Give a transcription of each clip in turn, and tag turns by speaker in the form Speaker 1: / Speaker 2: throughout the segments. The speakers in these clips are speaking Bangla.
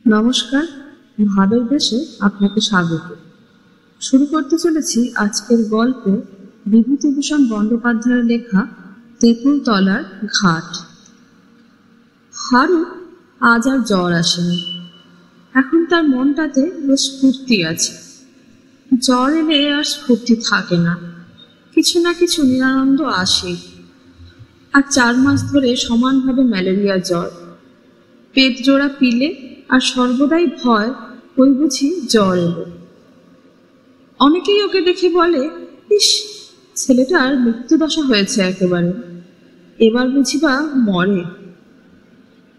Speaker 1: নমস্কার, ভাবের দেশে আপনাকে স্বাগত। শুরু করতে চলেছি আজকের গল্প বিভূতিভূষণ বন্দ্যোপাধ্যায়ের লেখা তেঁতুলতলার ঘাট। হারু আজ আর জ্বর আসেনি। এখন তার মনটাতে বেশ ফুর্তি আছে। জ্বর এলে আর ফুর্তি থাকে না, কিছু না কিছু নিরানন্দ আসে। আর 4 মাস ধরে সমানভাবে ম্যালেরিয়া জ্বর, পেট জোড়া পিলে, আর সর্বদাই ভয় ওই বুঝি জ্বর এলো। অনেকেই ওকে দেখে বলে, ইস, ছেলেটার মৃত্যুদশা হয়েছে একেবারে, এবার বুঝি বা মরে।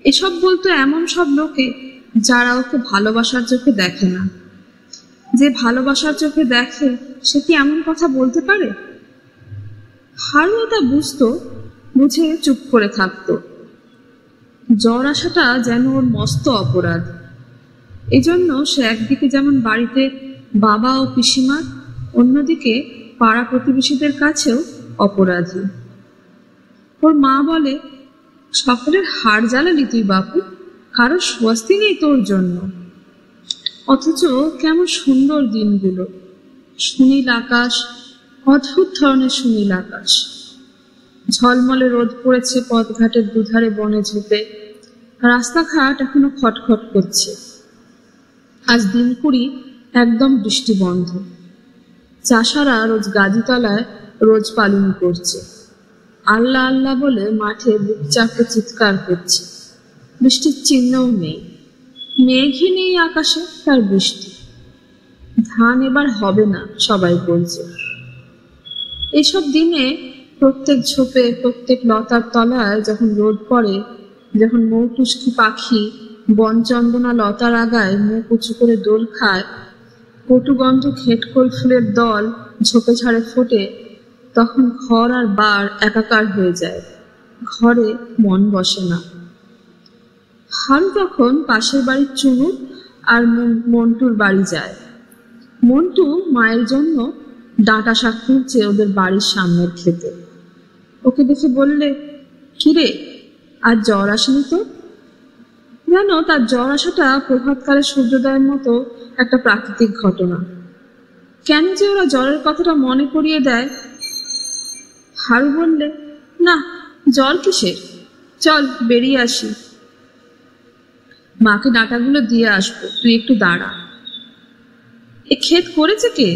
Speaker 1: এসব বলতো এমন সব লোকে যারা ওকে ভালোবাসার চোখে দেখে না। যে ভালোবাসার চোখে দেখে সে কি এমন কথা বলতে পারে? হারুও তা বুঝতো, বুঝে চুপ করে থাকতো। জ্বর আসাটা যেন ওর মস্ত অপরাধ। এজন্য সে একদিকে যেমন বাড়িতে বাবা ও পিসিমার, অন্যদিকে পাড়া প্রতিবেশীদের কাছেও অপরাধী। ওর মা বলে, সকলের হাড় জ্বালালি তুই বাপু, কারো স্বস্তি নেই তোর জন্য। অথচ কেমন সুন্দর দিনগুলো, সুনীল আকাশ, অদ্ভুত ধরনের সুনীল আকাশ। ঝলমলে রোদ পড়েছে পথঘাটের দুধারে বনে ঝোপে, রাস্তাঘাট এখনো খটখট করছে। আজ দিন 20 একদম বৃষ্টি বন্ধ। চাষারা রোজ গাদিতলায় রোজ পালন করছে। আল্লাহ আল্লাহ বলে মাঠে বুক চাপড়ে চিৎকার করছে। বৃষ্টির চিহ্নও নেই, মেঘই নেই আকাশে, তার বৃষ্টি। ধান এবার হবে না সবাই বলছে। এসব দিনে প্রত্যেক ঝোপে, প্রত্যেক লতার তলায় যখন রোদ পড়ে, যখন মৌটুসকি পাখি বনচন্দনা লতার আগায় মুখ উঁচু করে দোল খায়, কটুগন্ধ খেটকোল ফুলের দল ঝোপে ঝাড়ে ফোটে, তখন ঘর আর বার একাকার হয়ে যায়, ঘরে মন বসে না। হারু তখন পাশের বাড়ির চুনুর আর মন্টুর বাড়ি যায়। মন্টু মায়ের জন্য ডাঁটা শাক তুলছে ওদের বাড়ির সামনের ক্ষেতে। ওকে দেখে বললে, কিরে, আর জ্বর আসেনি তো? যেন তার জ্বর আসাটা প্রভাতকালে সূর্যোদয়ের মতো একটা প্রাকৃতিক ঘটনা। কেন যে ওরা জ্বরের কথাটা মনে করিয়ে দেয়। হারু বললে, না, জ্বর কিসের, চল বেরিয়ে আসি, মাকে ডাঁটাগুলো দিয়ে আসবো, তুই একটু দাঁড়া। এ ক্ষেত করেছে কে?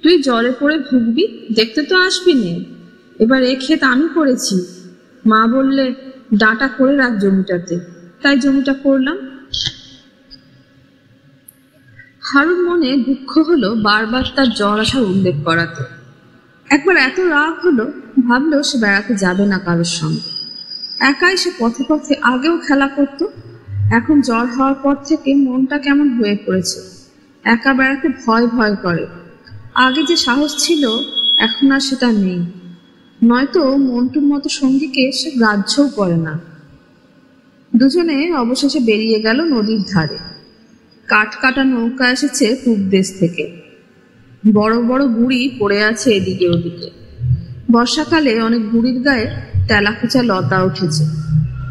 Speaker 1: তুই জ্বরে পড়ে ভুগবি, দেখতে তো আসবি নে। এবার এ ক্ষেত আমি করেছি। মা বললে ডাঁটা করে রাখ জমিটাতে, তাই জমিটা করলাম। হারুর মনে দুঃখ হলো বারবার তার জ্বর আসার উল্লেখ করাতে। একবার এত রাগ হলো, ভাবলো সে বেড়াতে যাবে না কারোর সঙ্গে। একাই সে পথে পথে আগেও খেলা করত, এখন জ্বর হওয়ার পর থেকে মনটা কেমন হয়ে পড়েছে। একা বেড়াতে ভয় ভয় করে। আগে যে সাহস ছিল এখন আর সেটা নেই। নয়তো মন্টুর মতো সঙ্গীকে সে গ্রাহ্যও করে না। দুজনে অবশেষে বেরিয়ে গেল নদীর ধারে। কাঠ কাটা নৌকা এসেছে পূব দেশ থেকে। বড় বড় গুঁড়ি পড়ে আছে এদিকে ওদিকে। বর্ষাকালে অনেক গুঁড়ির গায়ে তেলাকুচা লতা উঠেছে,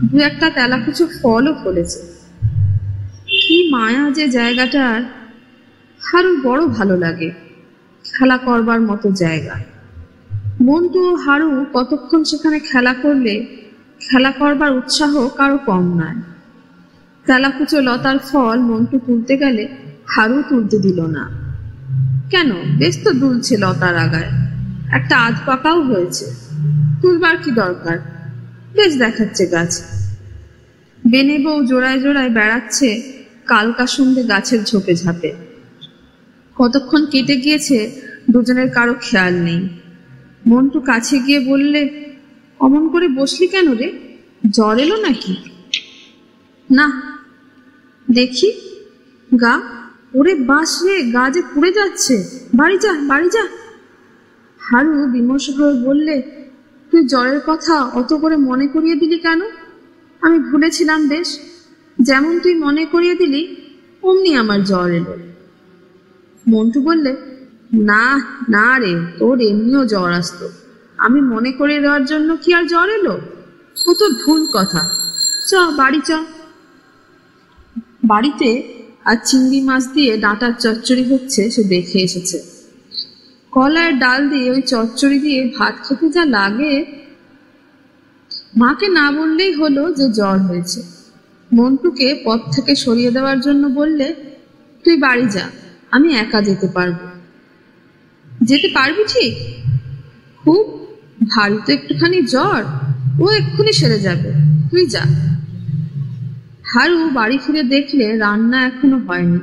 Speaker 1: 2-একটা তেলাকুচো ফলও ফলেছে। কি মায়া যে জায়গাটার! হারুর বড় ভালো লাগে, খেলা করবার মতো জায়গা। মন্টু ও হারু কতক্ষণ সেখানে খেলা করলে খেলা করবার উৎসাহ কারো কম নয়। তেলাকুচো লতার ফল মন্টু তুলতে গেলে হারু তুলতে দিল না। কেন, বেশ তো দুলছে লতার আগায়, একটা আধ পাকাও হয়েছে, তুলবার কি দরকার, বেশ দেখাচ্ছে গাছ। বেনে বউ জোড়ায় জোড়ায় বেড়াচ্ছে কালকা সন্ধে গাছের ঝোপে ঝাপে। কতক্ষণ কেটে গিয়েছে দুজনের কারো খেয়াল নেই। মন্টু কাছে গিয়ে বললে, অমন করে বসলি কেন রে, জ্বর এলো নাকি? না, দেখি গা, ওরে বাস রে, গা যে পুড়ে যাচ্ছে, বাড়ি যা, বাড়ি যা। হারু বিমর্ষ হয়ে বললে, তুই জ্বরের কথা অত করে মনে করিয়ে দিলি কেন? আমি ভুলেছিলাম বেশ, যেমন তুই মনে করিয়ে দিলি অমনি আমার জ্বর এলো। মন্টু বললে, না না রে, তোর এমনিও জ্বর আসতো, আমি মনে করিয়ে দেওয়ার জন্য কি আর জ্বর এলো? ও তো ভুল কথা, চ বাড়ি চ। বাড়িতে আর চিংড়ি মাছ দিয়ে ডাঁটার চচ্চড়ি হচ্ছে সে দেখে এসেছে। কলার ডাল দিয়ে ওই চচ্চড়ি দিয়ে ভাত খেতে যা লাগে। মাকে না বললেই হলো যে জ্বর হয়েছে। মন্টুকে পথ থেকে সরিয়ে দেওয়ার জন্য বললে, তুই বাড়ি যা, আমি একা যেতে পারবো। যেতে পারবি ঠিক? খুব ভারী তো একটুখানি জ্বর, ও এক্ষুনি সেরে যাবে, তুই যা। হারু বাড়ি ফিরে দেখলে রান্না এখনো হয়নি,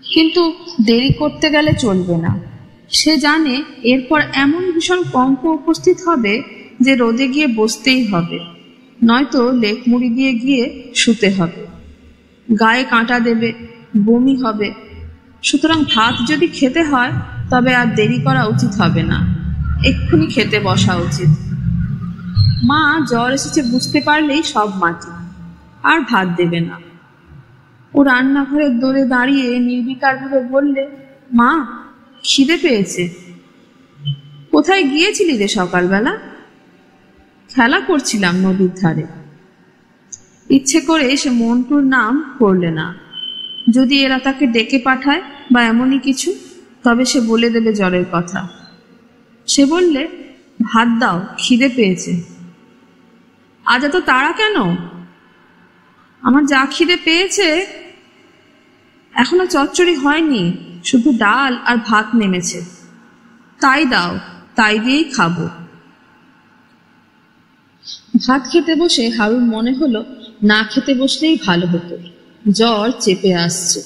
Speaker 1: কিন্তু দেরি করতে গেলে চলবে না। সে জানে এরপর এমন ভীষণ কম্প উপস্থিত হবে যে রোদে গিয়ে বসতেই হবে, নয়তো লেক মুড়ি দিয়ে গিয়ে শুতে হবে। গায়ে কাঁটা দেবে, বমি হবে। সুতরাং ভাত যদি খেতে হয় তবে আর দেরি করা উচিত হবে না, এক্ষুনি খেতে বসা উচিত। মা জ্বর এসেছে বুঝতে পারলেই সব মাটি, আর ভাত দেবে না। ও রান্নাঘরের দোরে দাঁড়িয়ে নির্বিকারভাবে বললে, মা, খিদে পেয়েছে। কোথায় গিয়েছিলি রে সকালবেলা? খেলা করছিলাম নদীর ধারে। ইচ্ছে করে সে মন্টুর নাম করলে না। যদি এরা তাকে ডেকে পাঠায় বা এমনই কিছু, তবে সে বলে দেবে জ্বরের কথা। সে বললে, ভাত দাও, খিদে পেয়েছে। আজ এত তাড়া কেন? আমার যা খিদে পেয়েছে। এখনো চচ্চড়ি হয়নি, শুধু ডাল আর ভাত নেমেছে। তাই দাও, তাই দিয়েই খাবো। ভাত খেতে বসে হারুর মনে হলো না খেতে বসলেই ভালো হতো। জ্বর চেপে আসছে,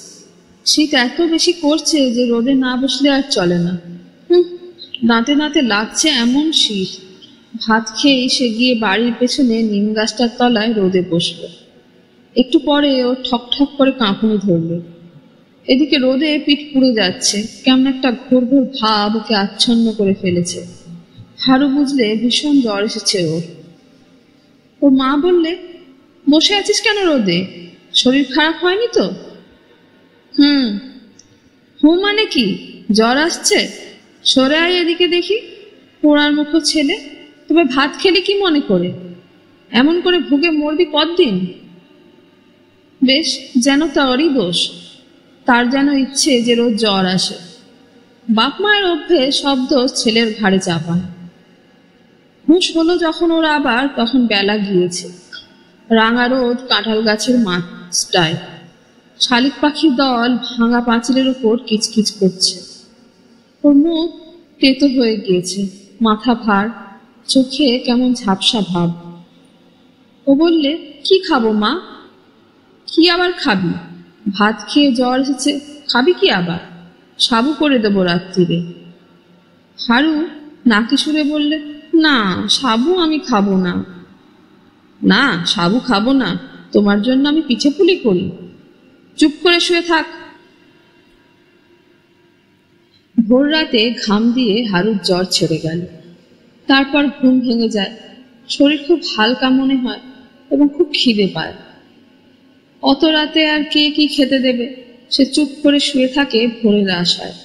Speaker 1: শীত এত বেশি করছে যে রোদে না বসলে আর চলে না। দাঁতে দাঁতে লাগছে এমন শীত। ভাত খেয়ে সে গিয়ে বাড়ির পেছনে নিম গাছটার তলায় রোদে বসলো। একটু পরে ও ঠক ঠক করে কাঁপুনি ধরল। এদিকে রোদে পিঠ পুড়ে যাচ্ছে, কেমন একটা ঘোর ঘোর ভাব ওকে আচ্ছন্ন করে ফেলেছে। হারু বুঝলে ভীষণ জ্বর এসেছে ওর। ওর মা বললে, বসে আছিস কেন রোদে? শরীর খারাপ হয়নি তো? মানে কি, জ্বর আসছে? সরে আয় এদিকে দেখি, পোড়ার মুখো ছেলে। তবে ভাত খেলি কি মনে করে? এমন করে ভুগে মরবি কতদিন? বেশ, যেন তারই দোষ, তার যেন ইচ্ছে যে রোজ জ্বর আসে। বাপ মায়ের অভ্যেস সব দোষ ছেলের ঘাড়ে চাপায়। হুঁশ হলো যখন ওর আবার, তখন বেলা গিয়েছে। রাঙা রোদ কাঁঠাল গাছের মাছটায়। শালিক পাখির দল ভাঙা পাঁচিলের উপর কিচকিচ করছে। ওর মুখ তেতো হয়ে গিয়েছে, মাথা ভার, চোখে কেমন ঝাপসা ভাব। ও বললে, কি খাবো মা? কি আবার খাবি? ভাত খেয়ে জ্বর এসেছে, খাবি কি আবার? সাবু করে দেবো রাত্রিরে। হারু নাকি সুরে বললে, না, সাবু আমি খাবো না। না, সাবু খাবো না, তোমার জন্য আমি পিঠে পুলি করি। চুপ করে শুয়ে থাক। ভোর রাতে ঘাম দিয়ে হারুর জ্বর ছেড়ে গেল। তারপর ঘুম ভেঙে যায়, শরীর খুব হালকা মনে হয় এবং খুব খিদে পায়। অত রাতে আর কে কি খেতে দেবে? সে চুপ করে শুয়ে থাকে ভোরের আশায়।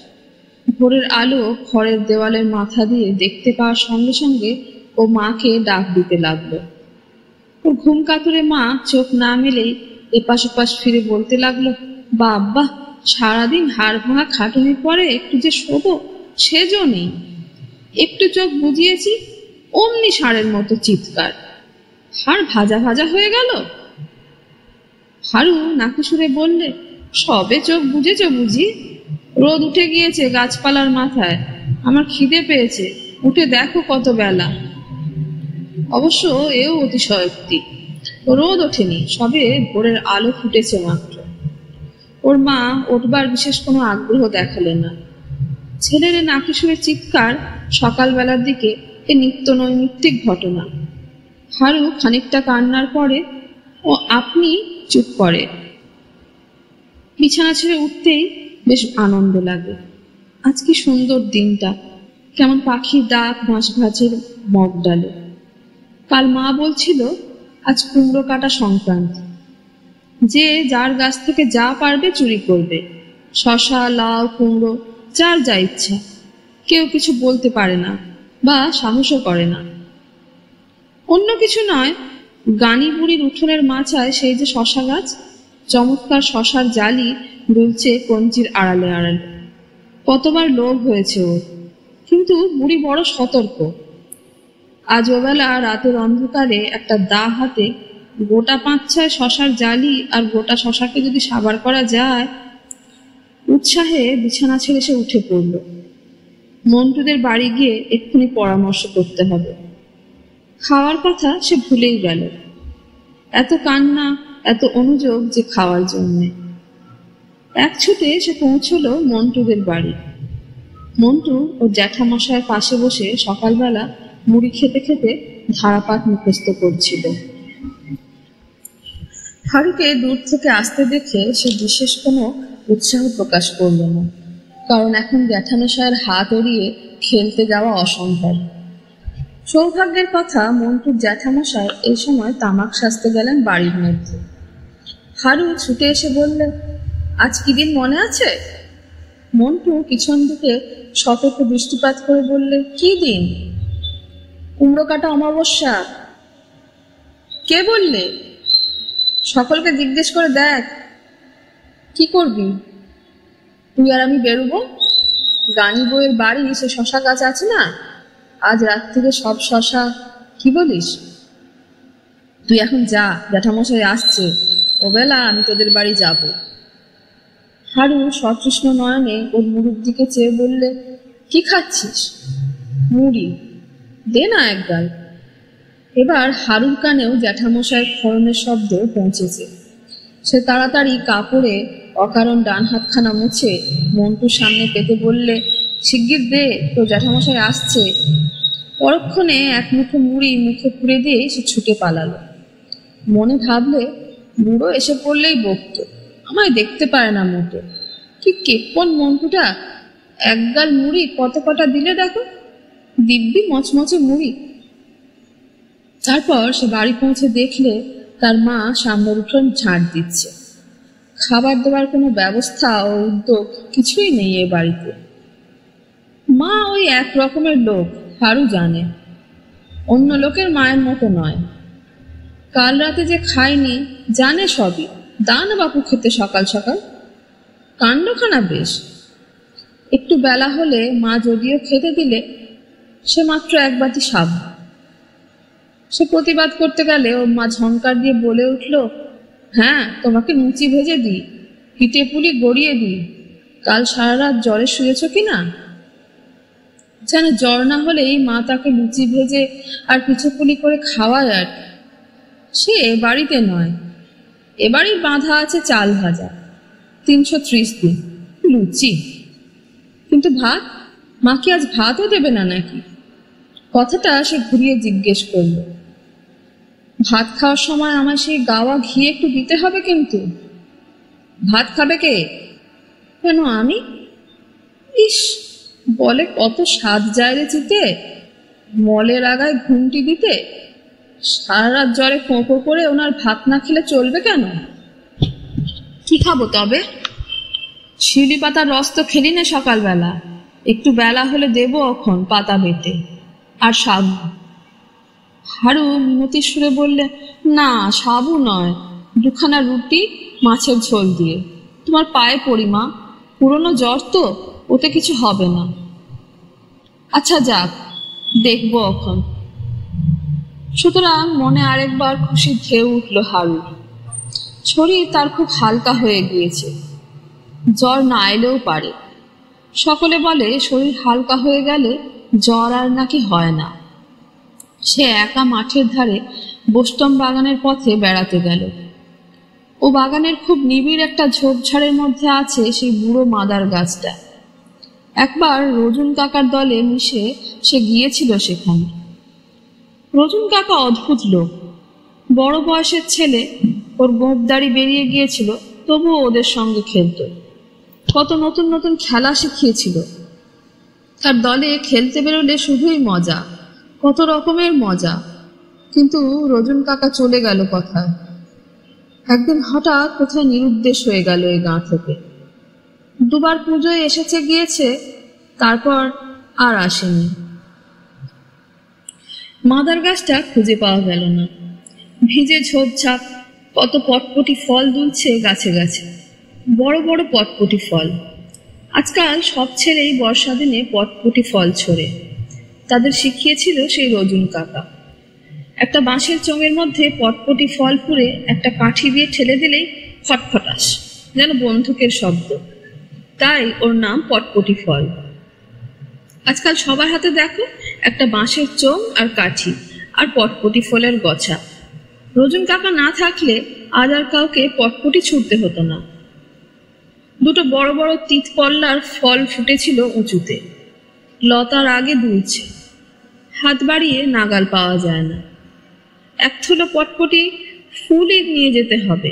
Speaker 1: ভোরের আলো ঘরের দেওয়ালের মাথা দিয়ে দেখতে পাওয়ার সঙ্গে সঙ্গে ও মাকে ডাক দিতে লাগলো। ওর ঘুম কাতুরে মা চোখ না মেলেই এপাশ ওপাশ ফিরে বলতে লাগলো, বাবা, সারাদিন হাড় ভাঙা খাটুনির পরে একটু যে শোবো সেজও নেই। একটু চোখ বুঝিয়েছি, অমনি ষাঁড়ের মতো চিৎকার। হাড় ভাজা ভাজা হয়ে গেল। হারু নাকি সুরে বললে, সবে চোখ বুঝেছ বুঝি? রোদ উঠে গিয়েছে গাছপালার মাথায়। আমার খিদে পেয়েছে, উঠে দেখো কত বেলা। অবশ্য এও অতিশয়োক্তি। রোদ ওঠেনি, সবে ভোরের আলো ফুটেছে মাত্র। ওর মা ওঠবার বিশেষ কোনো আগ্রহ দেখালে না। ছেলের নাকি সুরে চিৎকার সকালবেলার দিকে এ নিত্য নৈমিত্তিক ঘটনা। হারু খানিকটা কান্নার পরে ও আপনি চুপ করে। বিছানা ছেড়ে উঠতেই বেশ আনন্দ লাগে। আজ কি সুন্দর দিনটা, কেমন পাখির ডাক বাঁশ গাছের মগ ডালে। কাল মা বলছিল আজ কুমড়ো কাটা সংক্রান্তি। যে যার গাছ থেকে যা পারবে চুরি করবে, শশা, লাউ, কুমড়ো, যার যা ইচ্ছা। কেউ কিছু বলতে পারে না বা সাহসও করে না। অন্য কিছু নয়, গানি বুড়ির উঠোনের মাচায় সেই যে শশা গাছ, চমৎকার শশার জালি দুলছে কঞ্চির আড়ালে আড়ালে। কতবার লোভ হয়েছে ওর, কিন্তু বুড়ি বড় সতর্ক। আজ ওবেলা রাতের অন্ধকারে একটা দা হাতে গোটা 5-6 শশার জালি আর গোটা শশাকে যদি সাবার করা যায়। উৎসাহে বিছানা ছেড়ে সে উঠে পড়ল। মন্টুদের বাড়ি গিয়ে এক্ষুনি পরামর্শ করতে হবে। খাওয়ার কথা সে ভুলেই গেল। এত কান্না, এত অনুযোগ যে খাওয়ার জন্যে। এক ছুটে সে পৌঁছলো মন্টুদের বাড়ি। মন্টু ও জ্যাঠামশায়ের পাশে বসে সকালবেলা মুড়ি খেতে খেতে ধারাপাত মুখস্থ করছিল। হারুকে দূর থেকে আসতে দেখে সে বিশেষ কোনো উৎসাহ প্রকাশ করল না, কারণ এখন জ্যাঠামশায়ের হাত এড়িয়ে খেলতে যাওয়া অসম্ভব। সৌভাগ্যের কথা, মন্টুর জ্যাঠামশায় এই সময় তামাক সাজতে গেলেন বাড়ির মধ্যে। হারু ছুটে এসে বললে, আজ কি দিন মনে আছে? মন্টু পিছন দিকে সতর্ক দৃষ্টিপাত করে বললে, কি দিন? কুমড়ো কাটা অমাবস্যা। কে বললে? সকলকে জিজ্ঞেস করে দেখ। কি করবি? তুই আর আমি বেরোবো। গানি বইয়ের বাড়ি সে শশা গাছ আছে না, আজ রাত থেকে সব শশা। কি বলিস? তুই এখন যা, জ্যাঠামশাই আসছে, ওবেলা আমি তোদের বাড়ি যাব। হারু সতৃষ্ণ নয়নে ওর মুড়ির দিকে চেয়ে বললে, কি খাচ্ছিস? মুড়ি দে না এক গাল। এবার হারুর কানেও জ্যাঠামশায়ের খড়নের শব্দ পৌঁছেছে। সে তাড়াতাড়ি কাপড়ে অকারণ ডান হাতখানা মুছে মন্টুর সামনে পেতে বললে, শিগগির দে, তো জ্যাঠামশাই আসছে। পরক্ষণে এক মুঠো মুড়ি মুখে পুড়ে দিয়ে সে ছুটে পালালো। মনে ভাবলে, বুড়ো এসে পড়লেই বকতো, আমায় দেখতে পারে না মোটে। কি কেপন মন্টুটা! এক গাল মুড়ি কত কটা দিলে দেখো, দিব্যি মচমচে মুড়ি। তারপর সে বাড়ি পৌঁছে দেখলে তার মা সামনের উঠোন ঝাড় দিচ্ছে। খাবার দেওয়ার কোনো ব্যবস্থা ও উদ্যোগ কিছুই নেই এ বাড়িতে। মা ওই এক রকমের লোক, হারু জানে। অন্য লোকের মায়ের মতো নয়। কাল রাতে যে খায়নি জানে সবই, দান বাপু খেতে সকাল সকাল। কাণ্ডখানা বেশ। একটু বেলা হলে মা যদিও খেতে দিলে, সে মাত্র এক বাটি সাবু। সে প্রতিবাদ করতে গেলে ওর মা ঝংকার দিয়ে বলে উঠল, হ্যাঁ, তোমাকে লুচি ভেজে দিই, পিঠে পুলি গড়িয়ে দিই। কাল সারা রাত জ্বরে শুয়েছ কিনা? যেন জ্বর না হলেই মা তাকে লুচি ভেজে আর পিঠে পুলি করে খাওয়ায়। আর সে এ বাড়িতে নয়, এ বাড়ির বাঁধা আছে চাল ভাজা, 330 দিন লুচি। কিন্তু ভাত, মা কি আজ ভাতও দেবে না নাকি? কথাটা সে ঘুরিয়ে জিজ্ঞেস করল। ভাত খাওয়ার সময় আমার সেই গাওয়া ঘি একটু দিতে হবে কিন্তু। ভাত খাবে কে? কেন আমি? ইস, বলে কত স্বাদ যায় রে চিতে, মলের আগায় ঘুমটি দিতে। সারা রাত জ্বরে কোঁকো করে ওনার ভাত না খেলে চলবে কেন? কি খাবো তবে? শিউলি পাতার রস তো খেলি না সকালবেলা, একটু বেলা হলে দেবো এখন পাতা বেটে। আর সাবু। হারু মিনতির সুরে বললে, না সাবু নয়, 2খানা রুটি মাছের ঝোল দিয়ে। তোমার পায়ে পড়ি মা, পুরনো জ্বর তো, ওতে কিছু হবে না। আচ্ছা যাক, দেখবো এখন। সুতরাং মনে আরেকবার খুশির ঢেউ উঠল হারু। শরীর তার খুব হালকা হয়ে গিয়েছে। জ্বর না এলেও পারে। সকলে বলে শরীর হালকা হয়ে গেলে জ্বর আর নাকি হয় না। সে একা মাঠের ধারে বোস্টম বাগানের পথে বেড়াতে গেল। ও বাগানের খুব নিবিড় একটা ঝোপঝাড়ের মধ্যে আছে সেই বুড়ো মাদার গাছটা। একবার রজুন কাকার দলে মিশে সে গিয়েছিল সেখানে। রজুন কাকা অদ্ভুত লোক, বড় বয়সের ছেলে। ওর গোঁপদাড়ি বেরিয়ে গিয়েছিল, তবুও ওদের সঙ্গে খেলত। কত নতুন নতুন খেলা শিখিয়েছিল। তার দলে খেলতে বেরোলে শুধুই মজা, কত রকমের মজা। কিন্তু রজুন কাকা চলে গেল কোথায়। একদিন হঠাৎ কোথায় নিরুদ্দেশ হয়ে গেল এই গাঁ থেকে। 2বার পুজোয় এসেছে গিয়েছে, তারপর আর আসেনি। মাদার গাছটা খুঁজে পাওয়া গেল না। ভিজে ঝোপঝাপ, কত পটপটি ফল দুলছে গাছে গাছে, বড় বড় পটপটি ফল। আজকাল সব ছেলেই বর্ষা দিনে পটপটি ফল ছোড়ে। তাদের শিখিয়েছিল সেই রজুন কাকা। একটা বাঁশের চোঙের মধ্যে পটপটি ফল পুড়ে একটা কাঠি দিয়ে ঠেলে দিলেই ফটফটাস, যেন বন্দুকের শব্দ। তাই ওর নাম পটপটি ফল। আজকাল সবার হাতে দেখো একটা বাঁশের চোঙ আর কাঠি আর পটপটি ফলের গছা। রজুন কাকা না থাকলে আজ আর কাউকে পটপটি ছুটতে হতো না। দুটো বড় বড় তিত পল্লার ফল ফুটেছিল উঁচুতে, লতার আগে দুলছে, হাত বাড়িয়ে নাগাল পাওয়া যায় না। এক থুলো পটপটি ফুলই নিয়ে যেতে হবে,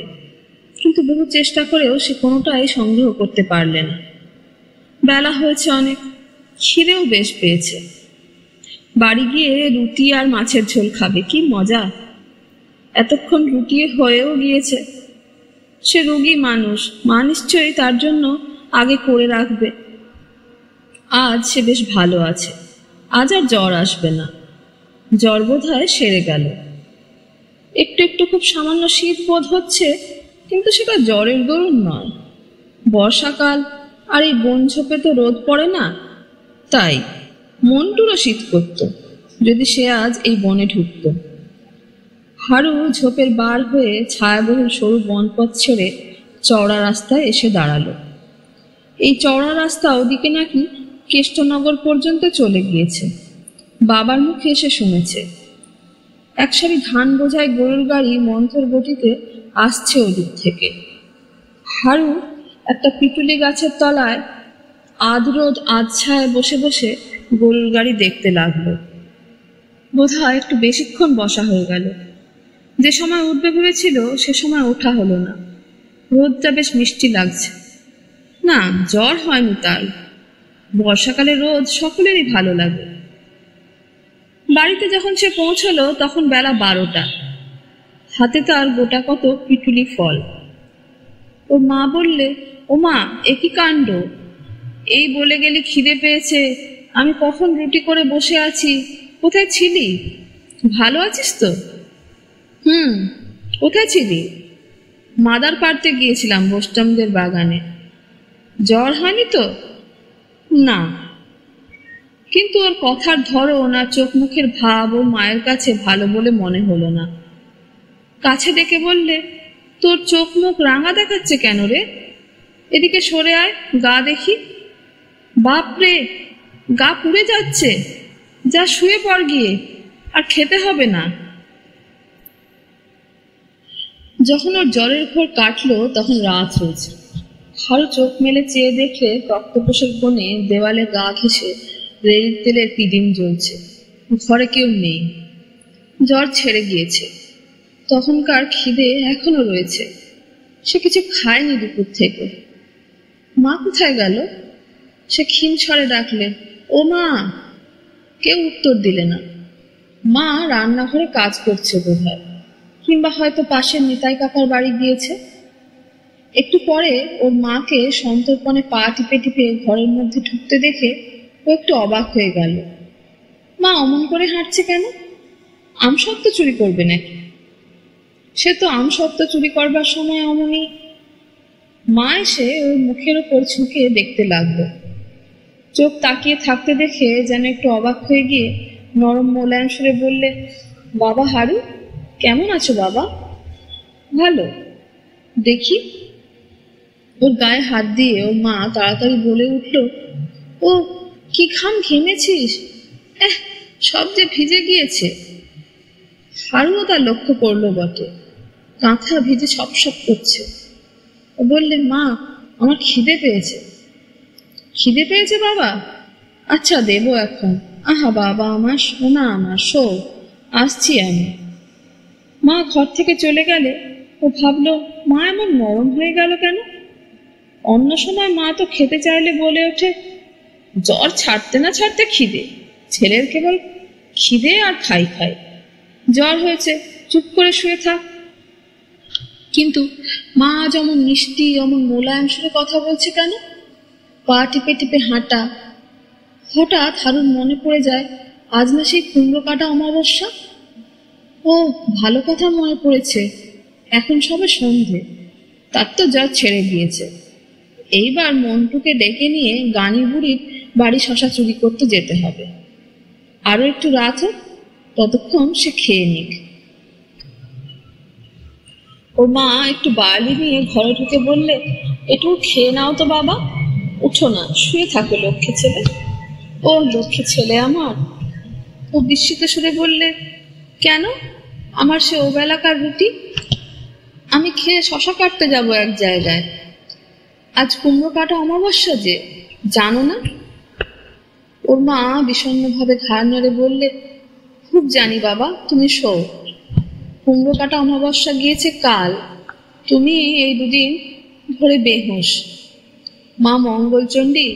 Speaker 1: কিন্তু বহু চেষ্টা করেও সে কোনোটাই সংগ্রহ করতে পারলে না। বেলা হয়েছে অনেক, খিদেও বেশ পেয়েছে। বাড়ি গিয়ে রুটি আর মাছের ঝোল খাবে, কি মজা! এতক্ষণ রুটি হয়েও গিয়েছে। সে রোগী মানুষ, মা নিশ্চয়ই তার জন্য আগে করে রাখবে। আজ সে বেশ ভালো আছে, আজ আর জ্বর আসবে না। জ্বর বোধহয় সেরে গেল। একটু একটু খুব সামান্য শীত বোধ হচ্ছে, কিন্তু সেটা জ্বরের দরুন নয়। বর্ষাকাল আর এই বন ঝোপে তো রোদ পড়ে না, তাই মনটুরো শীত করত যদি সে আজ এই বনে ঢুকত। হারু ঝোপের বার হয়ে ছায়াবহুল সরু বনপথ ছেড়ে চওড়া রাস্তায় এসে দাঁড়ালো। এই চওড়া রাস্তা ওদিকে নাকি কেষ্টনগর পর্যন্ত চলে গিয়েছে। বাবার মুখে এসে শুনেছে। এক সারি ধান বোঝাই গরুর গাড়ি মন্থর গতিতে আসছে ওদিক থেকে। হারু একটা পিটুলি গাছের তলায় আধরোদ আধছায় বসে বসে গরুর গাড়ি দেখতে লাগলো। বোধহয় একটু বেশিক্ষণ বসা হয়ে গেল। যে সময় উঠবে ভেবেছিল সে সময় ওঠা হলো না। রোদটা বেশ মিষ্টি লাগছে। না, জ্বর হয়নি তার। বর্ষাকালে রোদ সকলেরই ভালো লাগে। বাড়িতে যখন সে পৌঁছলো তখন বেলা 12টা। হাতে তার গোটা কত পিটুলি ফল। ওর মা বললে, ও মা, এ কি কাণ্ড! এই বলে গেলি খিদে পেয়েছে, আমি কখন রুটি করে বসে আছি। কোথায় ছিলি? ভালো আছিস তো? কোথায় ছিলি? মাদার পাড়তে গিয়েছিলাম বোস্টামদের বাগানে। জ্বর হয়নি তো? না। কিন্তু ওর কথার ধরন আর চোখ মুখের ভাব ওর মায়ের কাছে ভালো বলে মনে হলো না। কাছে ডেকে বললে, তোর চোখ মুখ রাঙা দেখাচ্ছে কেন রে? এদিকে সরে আয়, গা দেখি। বাপরে, গা পুড়ে যাচ্ছে। যা শুয়ে পড় গিয়ে, আর খেতে হবে না। যখন ওর জ্বরের ঘোর কাটলো তখন রাত হয়েছে। হারু চোখ মেলে চেয়ে দেখলে তক্তপোষের কোণে দেওয়ালে গা ঘেঁষে রেল তেলের পিদিম জ্বলছে। ঘরে কেউ নেই। জ্বর ছেড়ে গিয়েছে। তখনকার খিদে এখনো রয়েছে। সে কিছু খায়নি দুপুর থেকে। মা কোথায় গেল? সে ক্ষীণ স্বরে ডাকলে, ও মা! কেউ উত্তর দিলে না। মা রান্নাঘরে কাজ করছে বোধহয়, কিংবা হয়তো পাশের নিতাই কাকার বাড়ি গিয়েছে। একটু পরে ওর মাকে সন্তর্পণে পা টিপে টিপে ঘরের মধ্যে ঢুকতে দেখে ও একটু অবাক হয়ে গেল। মা অমন করে হাঁটছে কেন? আমসত্ত্ব চুরি করবে নাকি? সে তো আমসত্ত্ব চুরি করবার সময় অমনি। মা এসে ওর মুখের ওপর ঝুঁকে দেখতে লাগলো। চোখ তাকিয়ে থাকতে দেখে যেন একটু অবাক হয়ে গিয়ে নরম মোলায়েম সুরে বললে, বাবা হারু, কেমন আছো বাবা? ভালো। দেখি। ওর গায়ে হাত দিয়ে ওর মা তাড়াতাড়ি বলে উঠল, ও কি ঘেমেছিস! সব যে ভিজে গিয়েছে। হারুও তা লক্ষ্য করলো বটে। কাঁথা ভিজে সপসপ করছে। ও বললে, মা, আমার খিদে পেয়েছে। খিদে পেয়েছে বাবা? আচ্ছা, দেবো এখন। আহা বাবা আমার, সোনা আমার, শো, আসছি আমি। মা ঘর থেকে চলে গেলে ও ভাবলো, মা এমন নরম হয়ে গেল কেন? অন্য সময় মা তো খেতে চাইলে বলে ওঠে, জ্বর ছাড়তে না ছাড়তে খিদে। ছেলের কেবল খিদে আর খাই। জ্বর হয়েছে, চুপ করে শুয়ে থাক। কিন্তু মা আজ অমন মিষ্টি, অমন মোলায়েম সুরে কথা বলছে কেন? পা টিপে টিপে হাঁটা। হঠাৎ হারুর মনে পড়ে যায়, আজ না সেই কুমড়ো কাটা অমাবস্যা। ও, ভালো কথা মনে পড়েছে। এখন সবে সন্ধে, তার তো জ্বর ছেড়ে গিয়েছে। এইবার মন্টুকে ডেকে নিয়ে গানি বুড়ির বাড়ি শশা চুরি করতে যেতে হবে। আরো একটু রাত হোক, ততক্ষণ সে খেয়ে নিক। ওর মা একটু বার্লি নিয়ে ঘরে ঢুকে বললে, একটু খেয়ে নাও তো বাবা, উঠো না, শুয়ে থাকো লক্ষ্মী ছেলে। ও লক্ষ্মী ছেলে আমার। ও বিস্মিত সুরে বললে, কেন, আমার সে ওবেলাকার রুটি? আমি খেয়ে শশা কাটতে যাব এক জায়গায়। আজ কুমড়ো কাটা অমাবস্যা যে, জানো না? ওর মা বিষণ্ণভাবে ঘাড় নেড়ে বললে, খুব জানি বাবা, তুমি শো। কুমড়ো কাটা অমাবস্যা গিয়েছে কাল, তুমি এই দুদিন ধরে বেহুঁশ। মা মঙ্গলচণ্ডী,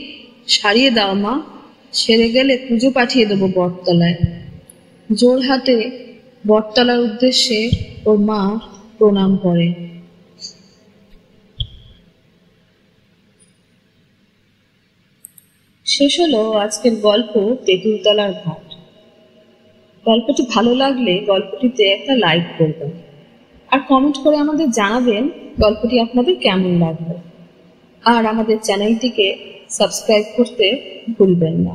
Speaker 1: সারিয়ে দাও মা, সেরে গেলে পুজো পাঠিয়ে দেবো বটতলায়। জোড়হাটে বটতলার উদ্দেশ্যে ওর মা প্রণাম করে। শেষ হলো আজকের গল্প তেঁতুলতলার ঘাট। গল্পটি ভালো লাগলে গল্পটিতে একটা লাইক করবেন, আর কমেন্ট করে আমাদের জানাবেন গল্পটি আপনাদের কেমন লাগলো। আর আমাদের চ্যানেলটিকে সাবস্ক্রাইব করতে ভুলবেন না।